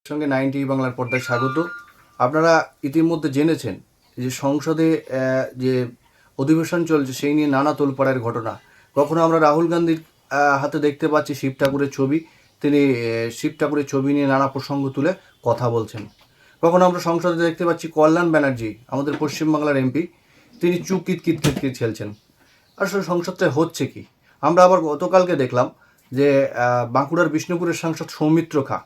সঙ্গে 90 বাংলার পর্দায় স্বাগত। আপনারা ইতিমধ্যে জেনেছেন যে সংসদে যে অধিবেশন চলছে সেই নিয়ে নানা তোলপাড়ের ঘটনা। কখনো আমরা রাহুল গান্ধীর হাতে দেখতে পাচ্ছি শিব ঠাকুরের ছবি, তিনি শিব ঠাকুরের ছবি নিয়ে নানা প্রসঙ্গ তুলে কথা বলছেন। কখনো আমরা সংসদে দেখতে পাচ্ছি কল্যাণ ব্যানার্জি, আমাদের পশ্চিমবাংলার এমপি, তিনি চুপ কিতকিত খেলছেন। আসলে সংসদটা হচ্ছে কি? আমরা আবার গতকালকে দেখলাম যে বাঁকুড়ার বিষ্ণুপুরের সাংসদ সৌমিত্র খা,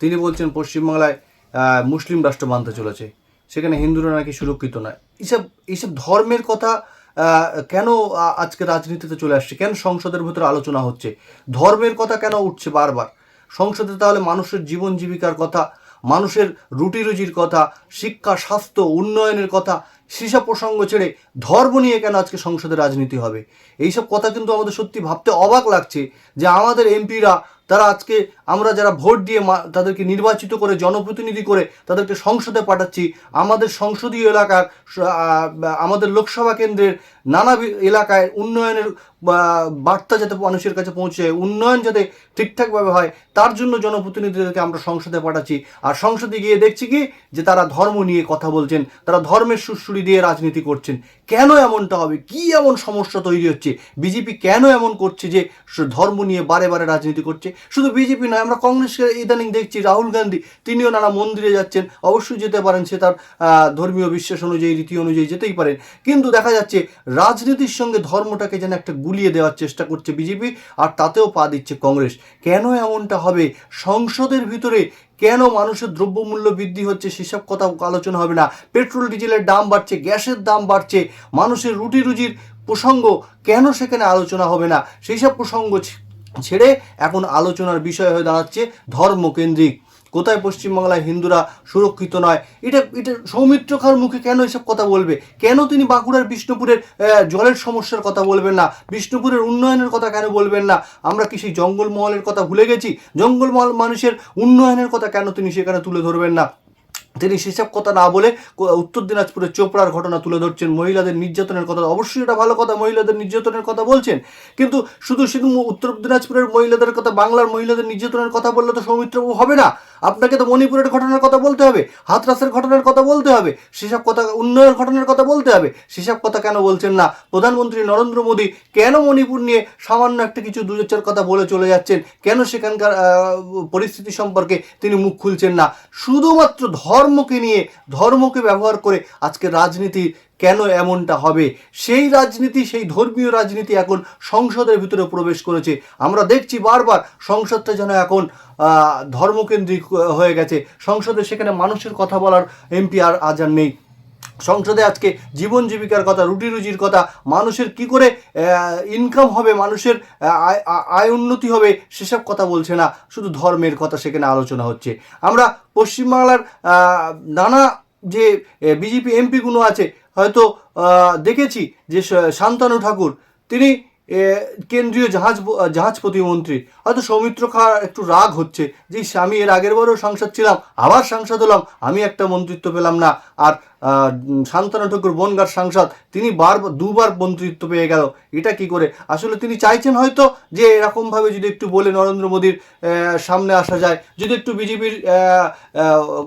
তিনি বলছেন পশ্চিমবাংলায় মুসলিম রাষ্ট্র মানতে চলেছে, সেখানে হিন্দুরা নাকি সুরক্ষিত নয়। এইসব ধর্মের কথা কেন আজকে রাজনীতিতে চলে আসছে? কেন সংসদের ভেতরে আলোচনা হচ্ছে? ধর্মের কথা কেন উঠছে বারবার সংসদে? তাহলে মানুষের জীবন জীবিকার কথা, মানুষের রুটি রুজির কথা, শিক্ষা, স্বাস্থ্য, উন্নয়নের কথা, সেসব প্রসঙ্গ ছেড়ে ধর্ম নিয়ে কেন আজকে সংসদে রাজনীতি হবে? এইসব কথা কিন্তু আমাদের সত্যি ভাবতে অবাক লাগছে যে আমাদের এমপিরা, তারা আজকে আমরা যারা ভোট দিয়ে তাদেরকে নির্বাচিত করে জনপ্রতিনিধি করে তাদেরকে সংসদে পাঠাচ্ছি, আমাদের সংসদীয় এলাকার আমাদের লোকসভা কেন্দ্রের নানা এলাকায় উন্নয়নের বার্তা যাতে মানুষের কাছে পৌঁছে, উন্নয়ন যাতে ঠিকঠাকভাবে হয়, তার জন্য জনপ্রতিনিধিদেরকে আমরা সংসদে পাঠাচ্ছি। আর সংসদে গিয়ে দেখছি কি যে তারা ধর্ম নিয়ে কথা বলছেন, তারা ধর্মের সুরসুরি দিয়ে রাজনীতি করছেন। কেন এমনটা হবে? কি এমন সমস্যা তৈরি হচ্ছে? বিজেপি কেন এমন করছে যে ধর্ম নিয়ে বারে বারে রাজনীতি করছে? শুধু বিজেপি নয়, আমরা কংগ্রেসকে ইদানিং দেখছি, রাহুল গান্ধী তিনিও নানা মন্দিরে যাচ্ছেন, অবশ্যই যেতে পারেন, সে তার ধর্মীয় বিশ্বাস অনুযায়ী, রীতি অনুযায়ী যেতেই পারেন, কিন্তু দেখা যাচ্ছে রাজনীতির সঙ্গে ধর্মটাকে যেন একটা গুলিয়ে দেওয়ার চেষ্টা করছে বিজেপি, আর তাতেও পা দিচ্ছে কংগ্রেস। কেন এমনটা হবে? সংসদের ভিতরে কেন মানুষের দ্রব্যমূল্য বৃদ্ধি হচ্ছে সেসব কথা আলোচনা হবে না? পেট্রোল ডিজেলের দাম বাড়ছে, গ্যাসের দাম বাড়ছে, মানুষের রুটি রুজির প্রসঙ্গ কেন সেখানে আলোচনা হবে না? সেই সব প্রসঙ্গ ছেড়ে এখন আলোচনার বিষয় হয়ে দাঁড়াচ্ছে ধর্মকেন্দ্রিক। কোথায় পশ্চিমবাংলায় হিন্দুরা সুরক্ষিত নয়? এটা সৌমিত্র খাঁর মুখে কেন এসব কথা বলবে? কেন তিনি বাঁকুড়ার বিষ্ণুপুরের জলের সমস্যার কথা বলবেন না? বিষ্ণুপুরের উন্নয়নের কথা কেন বলবেন না? আমরা কি সেই জঙ্গলমহলের কথা ভুলে গেছি? জঙ্গলমহল মানুষের উন্নয়নের কথা কেন তিনি সেখানে তুলে ধরবেন না? তিনি সেসব কথা না বলে উত্তর দিনাজপুরের চোপড়ার ঘটনা তুলে ধরছেন, মহিলাদের নির্যাতনের কথা। অবশ্যই এটা ভালো কথা, মহিলাদের নির্যাতনের কথা বলছেন, কিন্তু শুধু উত্তর দিনাজপুরের মহিলাদের কথা, বাংলার মহিলাদের নির্যাতনের কথা বললে তো সৌমিত্রবাবু হবে না। আপনাকে তো মণিপুরের ঘটনার কথা বলতে হবে, হাতরাসের ঘটনার কথা বলতে হবে, সেসব কথা, উন্নয়নের ঘটনার কথা বলতে হবে। সেসব কথা কেন বলছেন না? প্রধানমন্ত্রী নরেন্দ্র মোদী কেন মণিপুর নিয়ে সামান্য একটা কিছু দু চার কথা বলে চলে যাচ্ছেন? কেন সেখানকার পরিস্থিতি সম্পর্কে তিনি মুখ খুলছেন না? শুধুমাত্র ধর্মকে নিয়ে, ধর্মকে ব্যবহার করে আজকে রাজনীতি কেন এমনটা হবে? সেই রাজনীতি, সেই ধর্মীয় রাজনীতি এখন সংসদের ভিতরে প্রবেশ করেছে। আমরা দেখছি বারবার সংসদটা যেন এখন ধর্মকেন্দ্রিক হয়ে গেছে। সংসদে সেখানে মানুষের কথা বলার এমপি আজ আর নেই। সংসদে আজকে জীবন জীবিকার কথা, রুটি রুজির কথা, মানুষের কি করে ইনকাম হবে, মানুষের আয় উন্নতি হবে, সেসব কথা বলছে না, শুধু ধর্মের কথা সেখানে আলোচনা হচ্ছে। আমরা পশ্চিমবাংলার নানা যে বিজেপি এমপিগুলো আছে, হয়তো দেখেছি যে শান্তনু ঠাকুর, তিনি কেন্দ্রীয় জাহাজ প্রতিমন্ত্রী। হয়তো সৌমিত্র খাঁর একটু রাগ হচ্ছে যে আমি এর আগের বারেও সাংসদ ছিলাম, আবার সাংসদ হলাম, আমি একটা মন্ত্রিত্ব পেলাম না। আর শান্তনু ঠাকুর বনগাঁর সাংসদ, তিনি দুবার মন্ত্রিত্ব পেয়ে গেল, এটা কি করে? আসলে তিনি চাইছেন হয়তো যে এরকমভাবে যদি একটু বলে নরেন্দ্র মোদীর সামনে আসা যায়, যদি একটু বিজেপির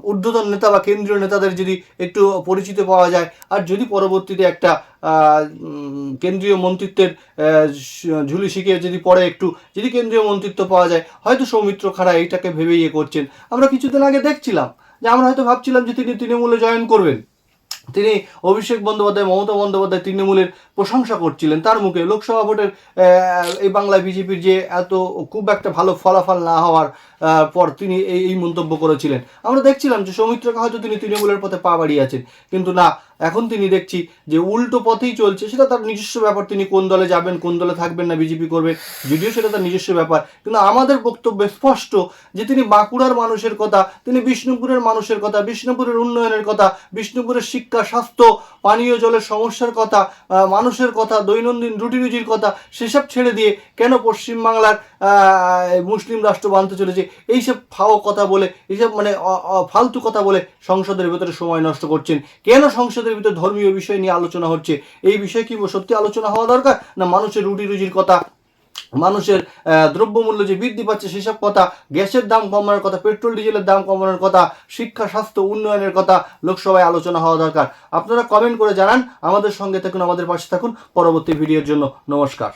ঊর্ধ্বতন নেতা বা কেন্দ্রীয় নেতাদের যদি একটু পরিচিত পাওয়া যায়, আর যদি পরবর্তীতে একটা কেন্দ্রীয় মন্ত্রিত্বের ঝুলি শিখিয়ে যদি পরে একটু যদি কেন্দ্রীয় মন্ত্রিত্ব পাওয়া যায়, হয়তো সৌমিত্র খাঁরা এইটাকে ভেবে করছেন। আমরা কিছুদিন আগে দেখছিলাম যে আমরা হয়তো ভাবছিলাম যে তিনি তৃণমূলে জয়েন করবেন। তিনি অভিষেক বন্দ্যোপাধ্যায়, মমতা বন্দ্যোপাধ্যায় তৃণমূলের প্রশংসা করছিলেন, তার মুখে লোকসভা ভোটের এই বাংলায় বিজেপির যে এত খুব একটা ভালো ফলাফল না হওয়ার পর তিনি এই মন্তব্য করেছিলেন। আমরা দেখছিলাম যে সৌমিত্রকে হয়তো তিনি তৃণমূলের পথে পা বাড়িয়েছেন, কিন্তু না, এখন তিনি দেখছি যে উল্টো পথেই চলছে। সেটা তার নিজস্ব ব্যাপার, তিনি কোন দলে যাবেন, কোন দলে থাকবেন, না বিজেপি করবেন, যদিও সেটা তার নিজস্ব ব্যাপার। কিন্তু আমাদের বক্তব্য স্পষ্ট যে তিনি বাঁকুড়ার মানুষের কথা, তিনি বিষ্ণুপুরের মানুষের কথা, বিষ্ণুপুরের উন্নয়নের কথা, বিষ্ণুপুরের শিক্ষা, স্বাস্থ্য, পানীয় জলের সমস্যার কথা, মানুষের কথা, দৈনন্দিন রুটি রুজির কথা, সেসব ছেড়ে দিয়ে কেন পশ্চিমবাংলার মুসলিম রাষ্ট্র বানতে চলেছে এইসব কথা বলে, এইসব মানে ফালতু কথা বলে সংসদের ভিতরে সময় নষ্ট করছেন? কেন সংসদের ভিতরে ধর্মীয় বিষয় নিয়ে আলোচনা হচ্ছে? এই বিষয় কি সত্যি আলোচনা হওয়া দরকার, না মানুষের রুটি রুজির কথা, মানুষের দ্রব্যমূল্য যে বৃদ্ধি পাচ্ছে সেসব কথা, গ্যাসের দাম কমানোর কথা, পেট্রোল ডিজেলের দাম কমানোর কথা, শিক্ষা স্বাস্থ্য উন্নয়নের কথা লোকসভায় আলোচনা হওয়া দরকার। আপনারা কমেন্ট করে জানান। আমাদের সঙ্গে থাকুন, আমাদের পাশে থাকুন। পরবর্তী ভিডিওর জন্য নমস্কার।